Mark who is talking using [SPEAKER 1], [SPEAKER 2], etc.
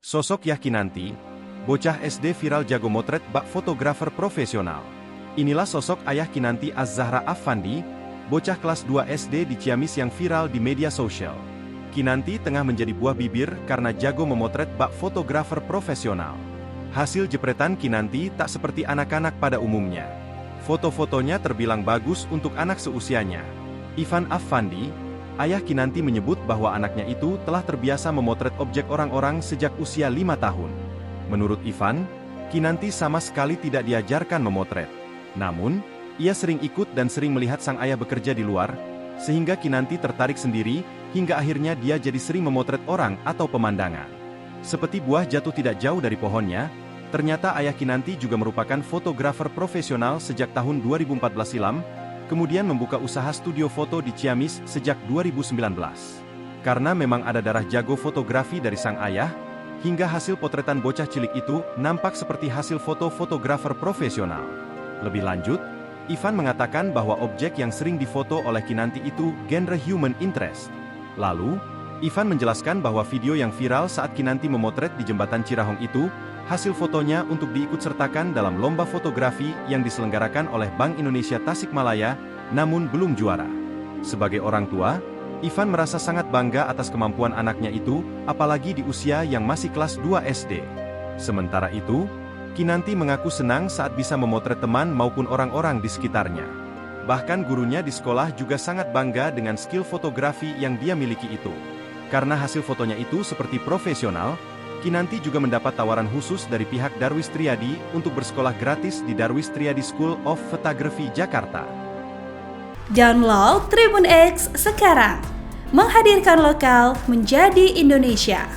[SPEAKER 1] Sosok Yah Kinanti, bocah SD viral jago motret bak fotografer profesional. Inilah sosok ayah Kinanti Az-Zahra Affandi, bocah kelas 2 SD di Ciamis yang viral di media sosial. Kinanti tengah menjadi buah bibir karena jago memotret bak fotografer profesional. Hasil jepretan Kinanti tak seperti anak-anak pada umumnya. Foto-fotonya terbilang bagus untuk anak seusianya. Ivan Affandi, ayah Kinanti menyebut bahwa anaknya itu telah terbiasa memotret objek orang-orang sejak usia 5 tahun. Menurut Ivan, Kinanti sama sekali tidak diajarkan memotret. Namun, ia sering ikut dan sering melihat sang ayah bekerja di luar, sehingga Kinanti tertarik sendiri, hingga akhirnya dia jadi sering memotret orang atau pemandangan. Seperti buah jatuh tidak jauh dari pohonnya, ternyata ayah Kinanti juga merupakan fotografer profesional sejak tahun 2014 silam, kemudian membuka usaha studio foto di Ciamis sejak 2019. Karena memang ada darah jago fotografi dari sang ayah, hingga hasil potretan bocah cilik itu nampak seperti hasil foto fotografer profesional. Lebih lanjut, Ivan mengatakan bahwa objek yang sering difoto oleh Kinanti itu genre human interest. Lalu, Ivan menjelaskan bahwa video yang viral saat Kinanti memotret di jembatan Cirahong itu, hasil fotonya untuk diikutsertakan dalam lomba fotografi yang diselenggarakan oleh Bank Indonesia Tasikmalaya, namun belum juara. Sebagai orang tua, Ivan merasa sangat bangga atas kemampuan anaknya itu, apalagi di usia yang masih kelas 2 SD. Sementara itu, Kinanti mengaku senang saat bisa memotret teman maupun orang-orang di sekitarnya. Bahkan gurunya di sekolah juga sangat bangga dengan skill fotografi yang dia miliki itu. Karena hasil fotonya itu seperti profesional, Kinanti juga mendapat tawaran khusus dari pihak Darwis Triadi untuk bersekolah gratis di Darwis Triadi School of Photography Jakarta.
[SPEAKER 2] Download Tribun X sekarang, menghadirkan lokal menjadi Indonesia.